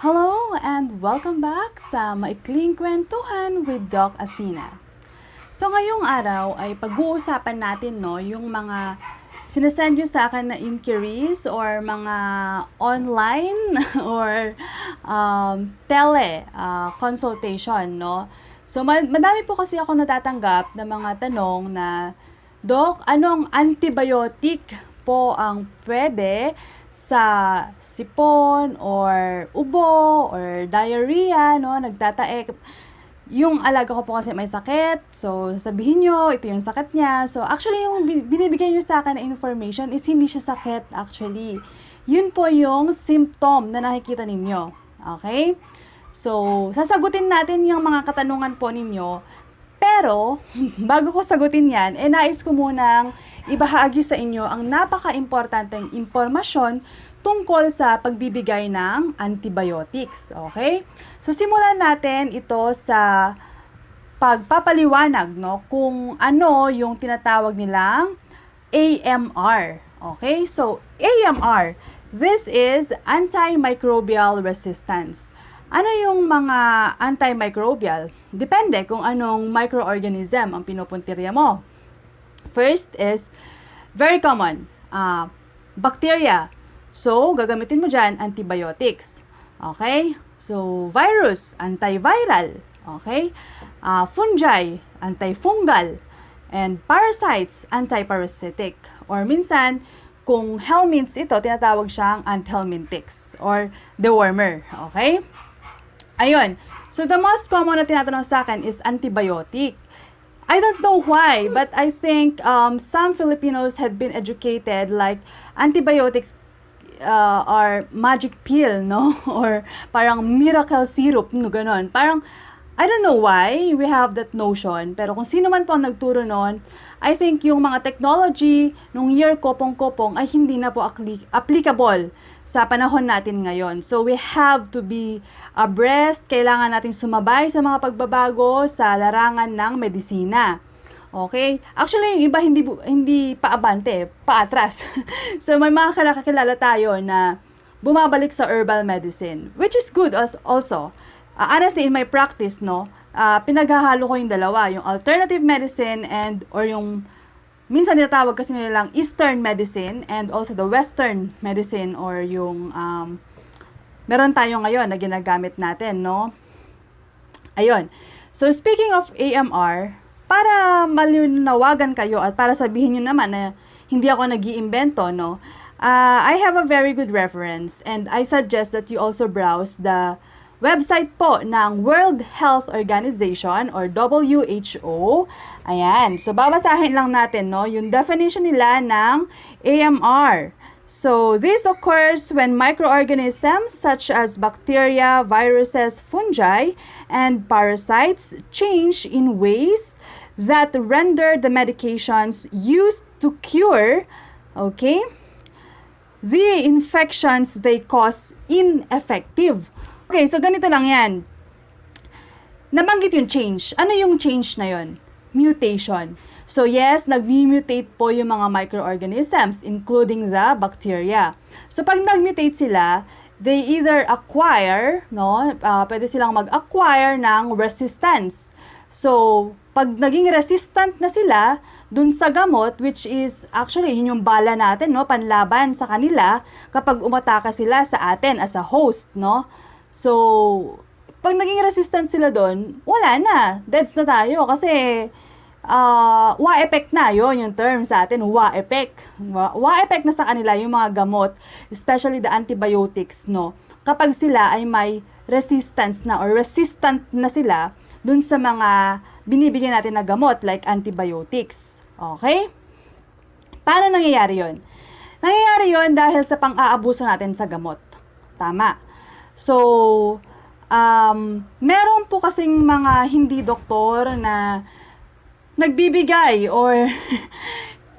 Hello and welcome back sa Maikling Kwentuhan with Doc Athena. So ngayong araw ay pag-uusapan natin yung mga sinasend nyo sa akin na inquiries or mga online or tele consultation. So madami po kasi ako natatanggap na mga tanong na, Doc, anong antibiotic po ang pwede sa sipon or ubo or diarrhea, nagtatae. Yung alaga ko po kasi may sakit, so sabihin nyo, ito yung sakit niya. So actually, yung binibigay nyo sa akin na information is hindi siya sakit actually. Yun po yung symptom na nakikita ninyo. Okay? So, sasagutin natin yung mga katanungan po ninyo. Pero, bago ko sagutin yan, nais ko munang ibahagi sa inyo ang napaka-importanteng impormasyon tungkol sa pagbibigay ng antibiotics. Okay? So, simulan natin ito sa pagpapaliwanag, kung ano yung tinatawag nilang AMR. Okay? So, AMR, this is antimicrobial resistance. Ano yung mga antimicrobial? Depende kung anong microorganism ang pinupuntirya mo. First is, very common, bacteria. So, gagamitin mo dyan antibiotics. Okay? So, virus, antiviral. Okay? Fungi, antifungal. And parasites, antiparasitic. Or minsan, kung helminths ito, tinatawag siyang anthelminthics or dewormer. Okay? Ayun. So, the most common na tinatanong sa akin is antibiotic. I don't know why, but I think some Filipinos have been educated like antibiotics are magic pill, or parang miracle syrup, ganon. Parang, I don't know why we have that notion, pero kung sino man po ang nagturo noon, I think yung mga technology nung year kopong-kopong ay hindi na po applicable sa panahon natin ngayon. So we have to be abreast, kailangan natin sumabay sa mga pagbabago sa larangan ng medisina. Okay? Actually, yung iba hindi paabante, paatras. So may mga kakilala tayo na bumabalik sa herbal medicine, which is good also. Honestly, in my practice, pinaghahalo ko yung dalawa, yung alternative medicine or yung minsan tinatawag kasi nilang Eastern medicine and also the Western medicine or yung meron tayo ngayon na ginagamit natin, Ayun. So, speaking of AMR, para malinawagan kayo at para sabihin nyo naman na hindi ako nag-iimbento, I have a very good reference and I suggest that you also browse the website po ng World Health Organization or WHO. Ayan. So, babasahin lang natin, yung definition nila ng AMR. So, this occurs when microorganisms such as bacteria, viruses, fungi, and parasites change in ways that render the medications used to cure, the infections they cause ineffective. Okay, so ganito lang yan. Nabanggit yung change. Ano yung change na yon? Mutation. So yes, nag-mutate po yung mga microorganisms, including the bacteria. So pag nag-mutate sila, they either acquire, pwede silang mag-acquire ng resistance. So, pag naging resistant na sila dun sa gamot, which is actually yun yung bala natin, panlaban sa kanila kapag umataka sila sa atin as a host, So, pag naging resistant sila doon, wala na. Deads na tayo kasi wa-effect na yung term sa atin, wa-effect. Wa-effect na sa kanila yung mga gamot, especially the antibiotics, kapag sila ay may resistance na or resistant na sila dun sa mga binibigyan natin na gamot like antibiotics. Okay? Paano nangyayari yon? Nangyayari yon dahil sa pang-aabuso natin sa gamot. Tama. So, meron po kasing mga hindi doktor na nagbibigay or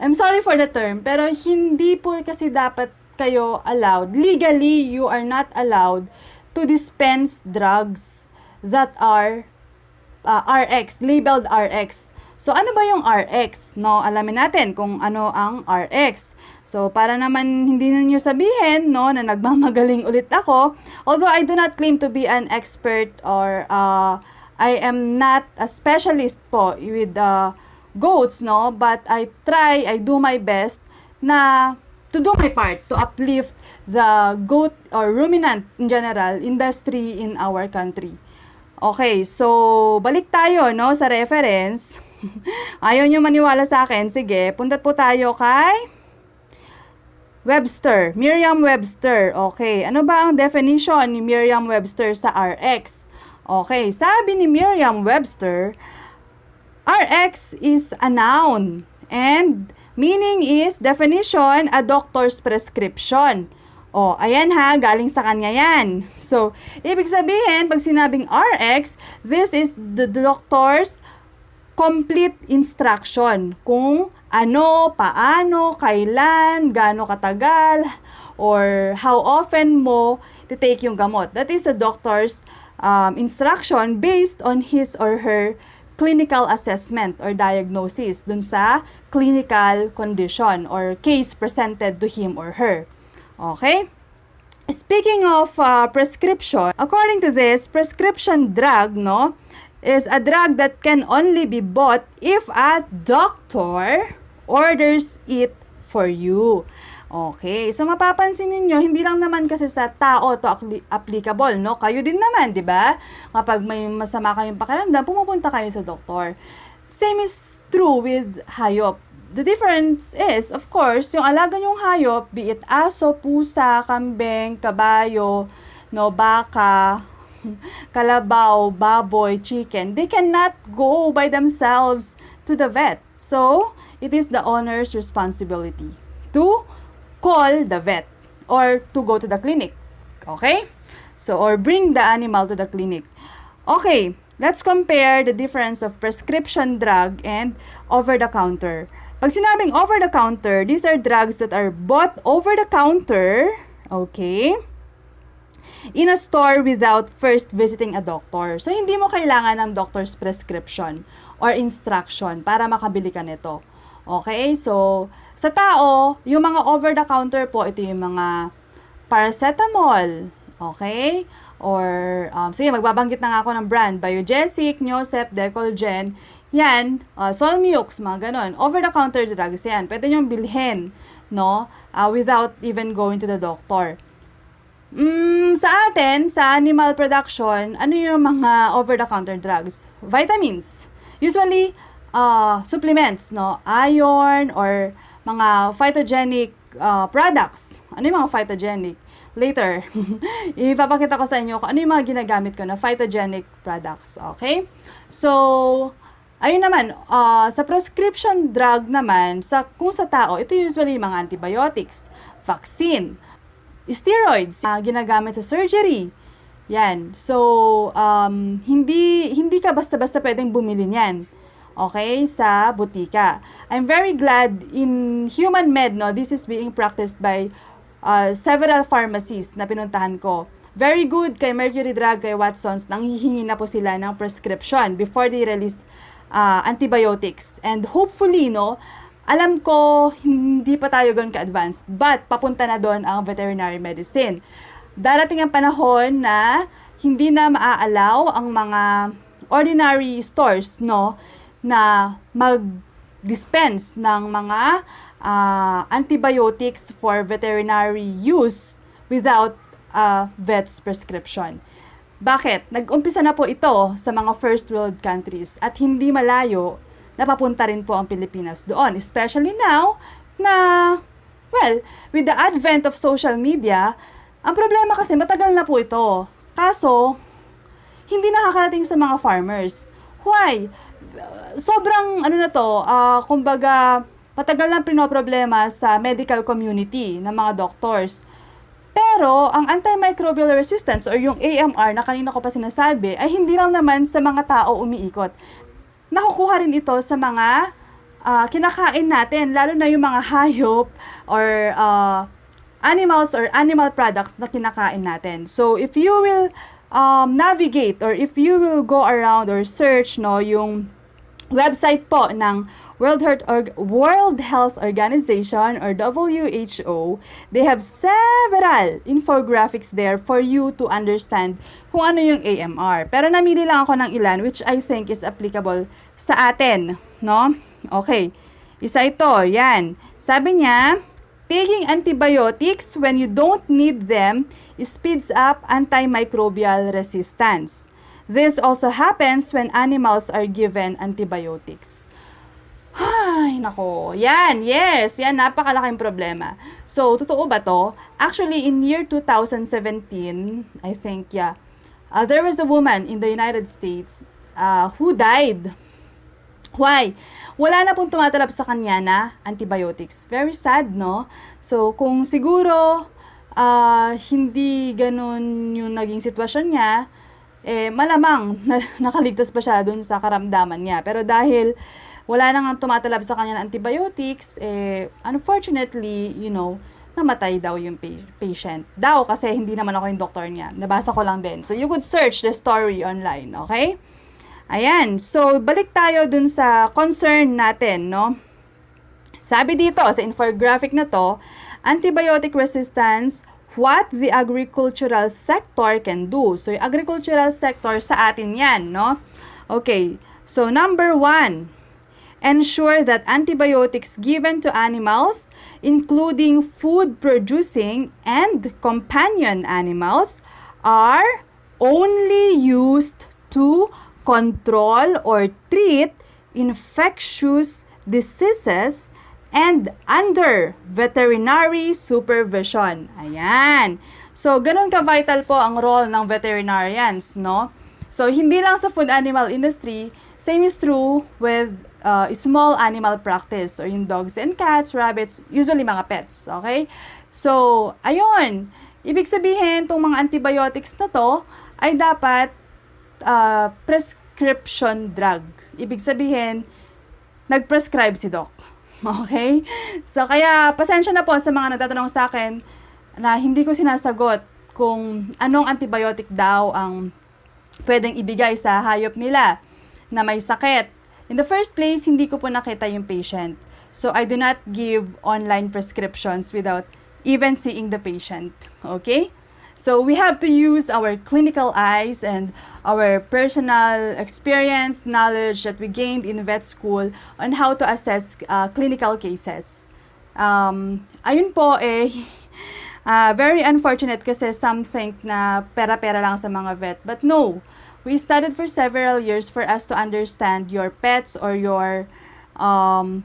I'm sorry for the term, pero hindi po kasi dapat kayo allowed. Legally, you are not allowed to dispense drugs that are RX, labeled RX. So, ano ba yung RX? No, alamin natin kung ano ang RX. So, para naman hindi ninyo sabihin, no, na nagmamagaling ulit ako. Although I do not claim to be an expert or I am not a specialist po with goats, no, but I do my best na to do my part to uplift the goat or ruminant in general industry in our country. Okay, so balik tayo, no, sa reference. Ayaw nyo maniwala sa akin. Sige, punta po tayo kay Webster, Merriam-Webster. Okay, ano ba ang definition ni Merriam-Webster sa RX? Okay, sabi ni Merriam-Webster, RX is a noun and meaning is definition, a doctor's prescription. O, ayan ha, galing sa kanya yan. So, ibig sabihin, pag sinabing RX, this is the doctor's complete instruction kung ano, paano, kailan, gaano katagal, or how often mo titake yung gamot. That is the doctor's instruction based on his or her clinical assessment or diagnosis dun sa clinical condition or case presented to him or her. Okay? Speaking of prescription, according to this, prescription drug, no, is a drug that can only be bought if a doctor orders it for you. Okay, so mapapansin ninyo, hindi lang naman kasi sa tao to applicable, no? Kayo din naman, di ba? Kapag may masama kayong pakiramdam, pumupunta kayo sa doktor. Same is true with hayop. The difference is, of course, yung alaga nyong hayop, be it aso, pusa, kambing, kabayo, no, baka, kalabaw, baboy, chicken, they cannot go by themselves to the vet. So, it is the owner's responsibility to call the vet or to go to the clinic. Okay? So, or bring the animal to the clinic. Okay, let's compare the difference of prescription drug and over-the-counter. Pag sinabing over-the-counter, these are drugs that are bought over-the-counter, okay, in a store without first visiting a doctor. So, hindi mo kailangan ng doctor's prescription or instruction para makabili ka nito. Okay? So, sa tao, yung mga over-the-counter po, ito yung mga paracetamol. Okay? Or, sige, magbabanggit na nga ako ng brand. Biogesic, Neosep, Decolgen. Yan, Solmux, mga ganon. Over-the-counter drugs yan. Pwede nyo bilhin, no? Without even going to the doctor. Sa atin, sa animal production, ano yung mga over-the-counter drugs? Vitamins. Usually, supplements, no? Iron or mga phytogenic products. Ano yung mga phytogenic? Later, ipapakita ko sa inyo kung ano yung mga ginagamit ko na phytogenic products. Okay? So, ayun naman, sa prescription drug naman, kung sa tao, ito usually yung mga antibiotics, vaccine, steroids, ginagamit sa surgery. Yan. So, hindi ka basta-basta pwedeng bumili niyan. Okay? Sa butika. I'm very glad in human med, no, this is being practiced by several pharmacies na pinuntahan ko. Very good kay Mercury Drug, kay Watsons, nang hihingi na po sila ng prescription before they release antibiotics. And hopefully, no, alam ko, hindi pa tayo ganun ka-advanced, but papunta na doon ang veterinary medicine. Darating ang panahon na hindi na maaalaw ang mga ordinary stores, no, na mag-dispense ng mga antibiotics for veterinary use without a vet's prescription. Bakit? Nag-umpisa na po ito sa mga first world countries at hindi malayo napapunta rin po ang Pilipinas doon. Especially now na, well, with the advent of social media, ang problema kasi matagal na po ito. Kaso, hindi nakakarating sa mga farmers. Why? Sobrang, ano na to, kumbaga, matagal na pinoproblema sa medical community ng mga doctors. Pero, ang antimicrobial resistance or yung AMR na kanina ko pa sinasabi ay hindi lang naman sa mga tao umiikot. Nakukuha rin ito sa mga kinakain natin, lalo na yung mga hayop or animals or animal products na kinakain natin. So, if you will navigate or if you will go around or search yung website po ng World Health Organization or WHO, they have several infographics there for you to understand kung ano yung AMR. Pero namili lang ako ng ilan which I think is applicable sa atin, no? Okay. Isa ito, yan. Sabi niya, taking antibiotics when you don't need them speeds up antimicrobial resistance. This also happens when animals are given antibiotics. Ay, nako. Yan, yes. Yan, napakalaking problema. So, totoo ba to? Actually, in year 2017, I think, yeah, there was a woman in the United States who died. Why? Wala na pong tumatalab sa kanya na antibiotics. Very sad, no? So, kung siguro hindi ganun yung naging sitwasyon niya, malamang nakaligtas pa siya dun sa karamdaman niya. Pero dahil wala nang tumatalab sa kanya ng antibiotics, unfortunately, namatay daw yung patient. Daw, kasi hindi naman ako yung doktor niya. Nabasa ko lang din. So, you could search the story online, okay? Ayan. So, balik tayo dun sa concern natin, no? Sabi dito, sa infographic na to, antibiotic resistance, what the agricultural sector can do. So, yung agricultural sector sa atin yan, no? Okay. So, number 1, ensure that antibiotics given to animals, including food-producing and companion animals, are only used to control or treat infectious diseases and under veterinary supervision. Ayan. So, ganun ka-vital po ang role ng veterinarians, no? So, hindi lang sa food animal industry, same is true with small animal practice or yung dogs and cats, rabbits, usually mga pets, okay? So, ayun. Ibig sabihin, itong mga antibiotics na to ay dapat prescription drug. Ibig sabihin, nag-prescribe si doc. Okay? So, kaya pasensya na po sa mga nagtatanong sa akin na hindi ko sinasagot kung anong antibiotic daw ang pwedeng ibigay sa hayop nila na may sakit. In the first place, hindi ko po nakita yung patient. So, I do not give online prescriptions without even seeing the patient. Okay? So, we have to use our clinical eyes and our personal experience, knowledge that we gained in vet school on how to assess clinical cases. Ayun po, very unfortunate kasi some think na pera-pera lang sa mga vet. But no, we studied for several years for us to understand your pets or your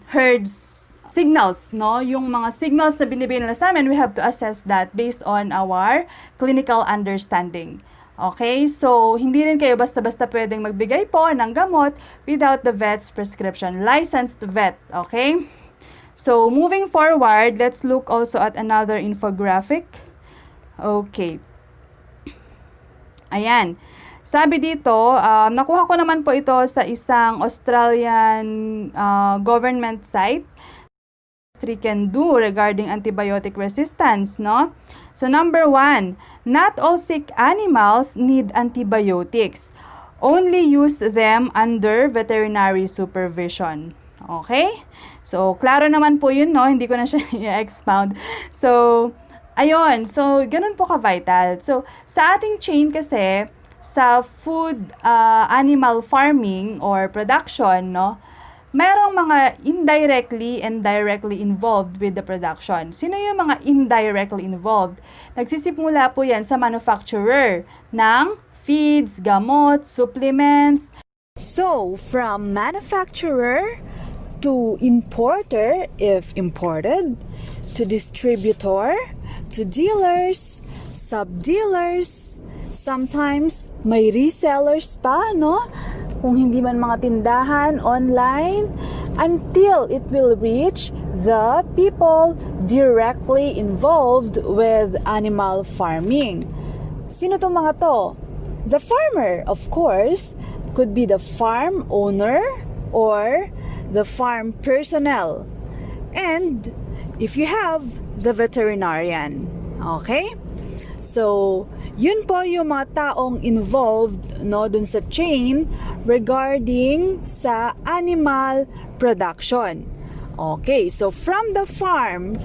herd's signals, no? Yung mga signals na binibigay nila sa amin, we have to assess that based on our clinical understanding. Okay? So, hindi rin kayo basta-basta pwedeng magbigay po ng gamot without the vet's prescription. Licensed vet. Okay? So, moving forward, let's look also at another infographic. Okay. Ayan. Sabi dito, nakuha ko naman po ito sa isang Australian government site. Can do regarding antibiotic resistance, no? So, number 1, not all sick animals need antibiotics. Only use them under veterinary supervision. Okay? So, klaro naman po yun, no? Hindi ko na siya i-expound. So, ayun. So, ganun po ka-vital. So, sa ating chain kasi, sa food animal farming or production, no, merong mga indirectly and directly involved with the production. Sino yung mga indirectly involved? Nagsisimula po yan sa manufacturer ng feeds, gamot, supplements. So, from manufacturer to importer, if imported, to distributor, to dealers, sub-dealers, sometimes may resellers pa, no? Kung hindi man mga tindahan online, until it will reach the people directly involved with animal farming. Sino tong mga to? The farmer, of course, could be the farm owner or the farm personnel, and if you have the veterinarian. Okay? So, yun po yung mga taong involved, no, dun sa chain regarding sa animal production. Okay, so from the farm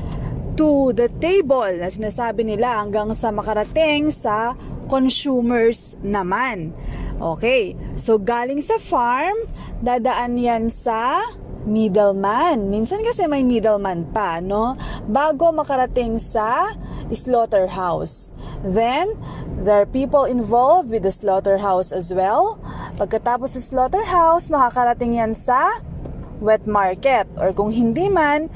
to the table na sinasabi nila hanggang sa makarating sa consumers naman. Okay, so galing sa farm, dadaan yan sa middleman. Minsan kasi may middleman pa, no? Bago makarating sa slaughterhouse. Then, there are people involved with the slaughterhouse as well. Pagkatapos sa slaughterhouse, makakarating yan sa wet market. Or kung hindi man,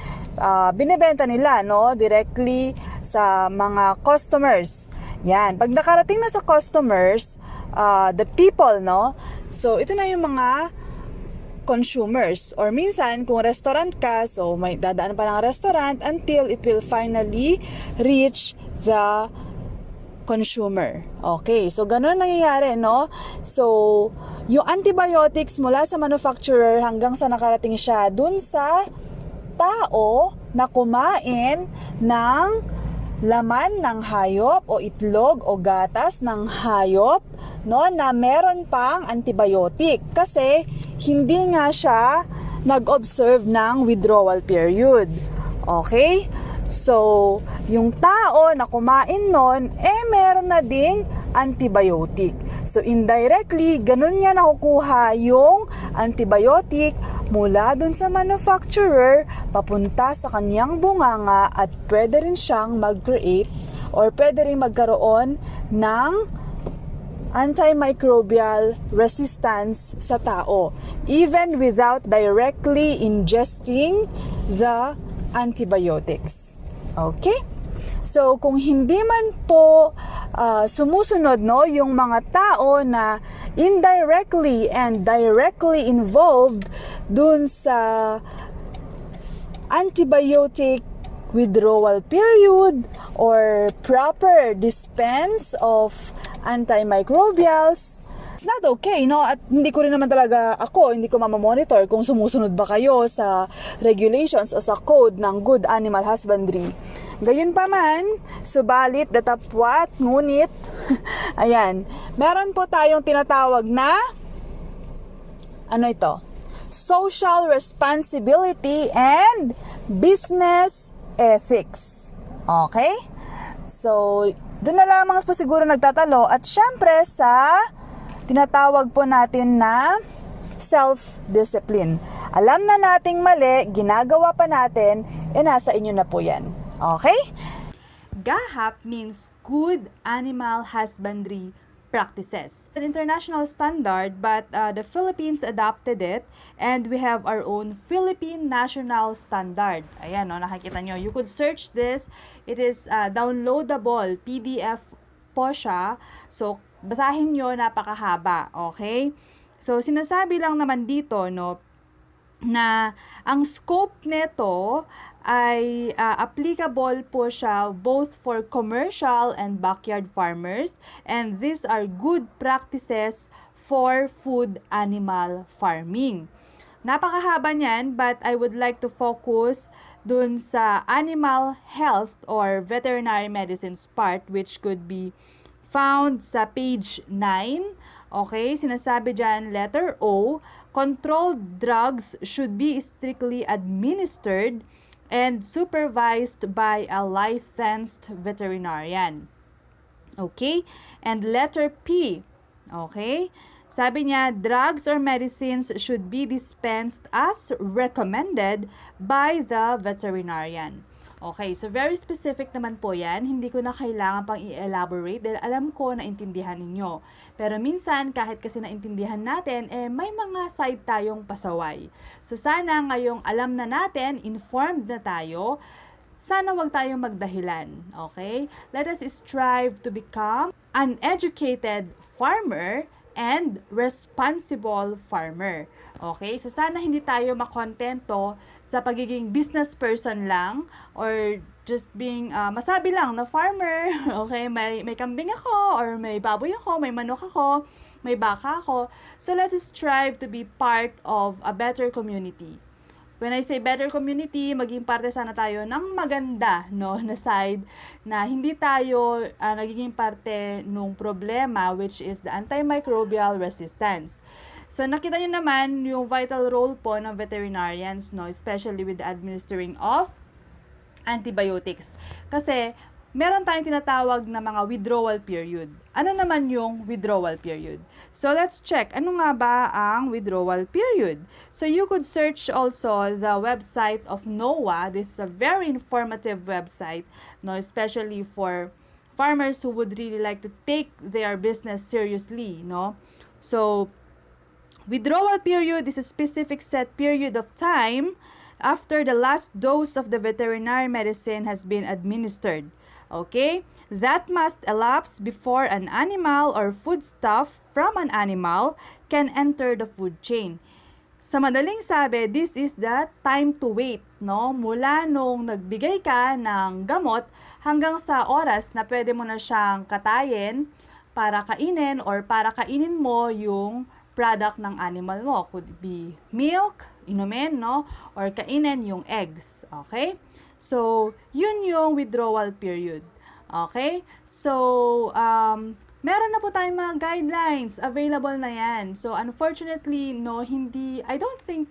binibenta nila, no? Directly sa mga customers. Yan. Pag nakarating na sa customers, the people, no? So, ito na yung mga consumers. Or minsan, kung restaurant ka, so may dadaan pa ng restaurant until it will finally reach the consumer. Okay, so ganun nangyayari, no? So, yung antibiotics mula sa manufacturer hanggang sa nakarating siya dun sa tao na kumain ng laman ng hayop o itlog o gatas ng hayop, no, na meron pang antibiotic kasi hindi nga siya nag-observe ng withdrawal period. Okay? So, yung tao na kumain nun, meron na ding antibiotic. So, indirectly, ganun niya nakukuha yung antibiotic mula dun sa manufacturer papunta sa kanyang bunganga at pwede rin siyang mag-create or pwede rin magkaroon ng antimicrobial resistance sa tao even without directly ingesting the antibiotics. Okay? So, kung hindi man po sumusunod, no, yung mga tao na indirectly and directly involved dun sa antibiotic withdrawal period or proper dispense of antimicrobials, it's not okay, no? At hindi ko rin naman talaga hindi ko mamamonitor kung sumusunod ba kayo sa regulations o sa code ng good animal husbandry. Gayun pa man, subalit datapwat, ngunit, ayan, meron po tayong tinatawag na, social responsibility and business ethics. Okay? So, doon na lamang po siguro nagtatalo at syempre sa tinatawag po natin na self-discipline. Alam na nating mali, ginagawa pa natin, nasa inyo na po yan. Okay? GAHAP means Good Animal Husbandry Practices. An international standard, but the Philippines adopted it and we have our own Philippine National Standard. Ayan, no, nakikita nyo. You could search this. It is downloadable PDF po siya. So, basahin nyo, napakahaba. Okay? So, sinasabi lang naman dito, no, na ang scope nito ay applicable po siya both for commercial and backyard farmers, and these are good practices for food animal farming. Napakahaba niyan, but I would like to focus dun sa animal health or veterinary medicines part, which could be found sa page 9. Okay, sinasabi dyan, letter O, controlled drugs should be strictly administered and supervised by a licensed veterinarian. Okay? And letter P. Okay? Sabi niya, drugs or medicines should be dispensed as recommended by the veterinarian. Okay, so very specific naman po yan. Hindi ko na kailangan pang i-elaborate dahil alam ko na intindihan ninyo. Pero minsan, kahit kasi naintindihan natin, may mga side tayong pasaway. So sana ngayong alam na natin, informed na tayo, sana wag tayong magdahilan. Okay? Let us strive to become an educated farmer and responsible farmer. Okay? So, sana hindi tayo makontento sa pagiging business person lang or just being masabi lang na farmer. Okay? May kambing ako or may baboy ako, may manok ako, may baka ako. So, let us strive to be part of a better community. when I say better community, maging parte sana tayo ng maganda, no, na side, na hindi tayo nagiging parte nung problema, which is the antimicrobial resistance. So, nakita nyo naman yung vital role po ng veterinarians, no, especially with the administering of antibiotics. Kasi, meron tayong tinatawag na mga withdrawal period. Ano naman yung withdrawal period? So, let's check. Ano nga ba ang withdrawal period? So, you could search also the website of NOAA. This is a very informative website, no, especially for farmers who would really like to take their business seriously, no? So, withdrawal period is a specific set period of time after the last dose of the veterinary medicine has been administered. Okay? That must elapse before an animal or foodstuff from an animal can enter the food chain. Sa madaling sabi, this is the time to wait, no? Mula nung nagbigay ka ng gamot hanggang sa oras na pwede mo na siyang katayin para kainin or para kainin mo yung product ng animal mo. Could be milk, inumin, no? Or kainin yung eggs. Okay? So, yun yung withdrawal period. Okay? So, meron na po tayong mga guidelines. Available na yan. So, unfortunately, no, I don't think,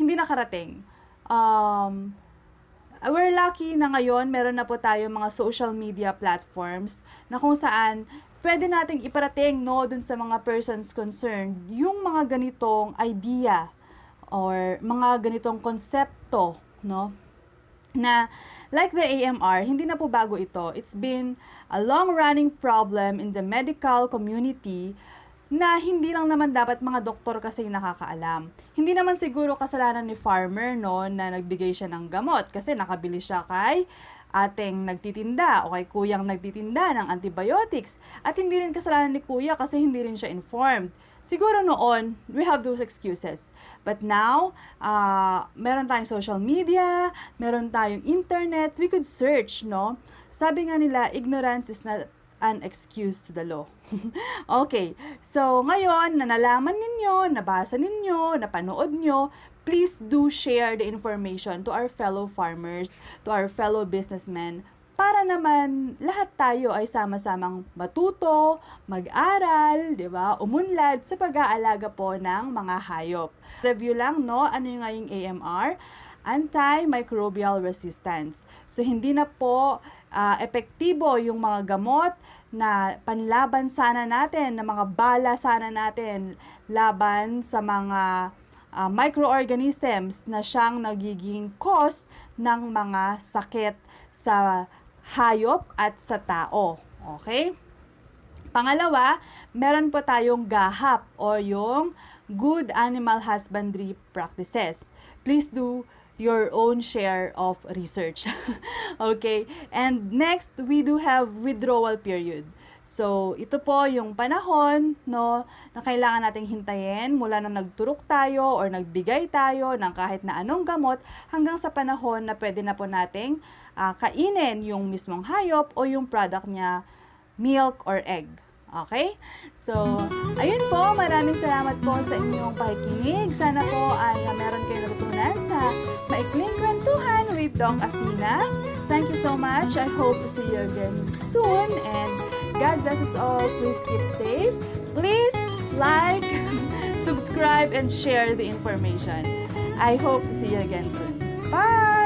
hindi nakarating. We're lucky na ngayon, meron na po tayong mga social media platforms na kung saan pwede nating iparating, no, dun sa mga persons concerned, yung mga ganitong idea or mga ganitong konsepto, no, na like the AMR, hindi na po bago ito. It's been a long-running problem in the medical community na hindi lang naman dapat mga doktor kasi nakakaalam. Hindi naman siguro kasalanan ni farmer, no, na nagbigay siya ng gamot kasi nakabili siya kay ating nagtitinda o kay kuyang nagtitinda ng antibiotics. At hindi rin kasalanan ni kuya kasi hindi rin siya informed. Siguro noon, we have those excuses. But now, meron tayong social media, meron tayong internet, we could search, no? Sabi nga nila, ignorance is not an excuse to the law. Okay, so ngayon, na nalaman ninyo, nabasa ninyo, napanood nyo, please do share the information to our fellow farmers, to our fellow businessmen, para naman lahat tayo ay sama-samang matuto, mag-aral, 'di ba? Umunlad sa pag-aalaga po ng mga hayop. Review lang, no? Ano yung ngayong AMR? Antimicrobial resistance. So hindi na po epektibo yung mga gamot na panlaban sana natin, na mga bala sana natin laban sa mga microorganisms na siyang nagiging cause ng mga sakit sa hayop at sa tao. Okay? Pangalawa, meron po tayong GAHAP o yung Good Animal Husbandry Practices. Please do your own share of research. Okay? And next, we do have withdrawal period. So, ito po yung panahon, no, na kailangan nating hintayin mula nung nagturok tayo or nagbigay tayo ng kahit na anong gamot hanggang sa panahon na pwede na po nating kainin yung mismong hayop o yung product niya, milk or egg. Okay? So, ayun po. Maraming salamat po sa inyong pakikinig. Sana po ay meron kayo natutunan sa maikling kwentuhan with Doc Athena. Thank you so much. I hope to see you again soon. And God bless us all. Please keep safe. Please like, subscribe, and share the information. I hope to see you again soon. Bye!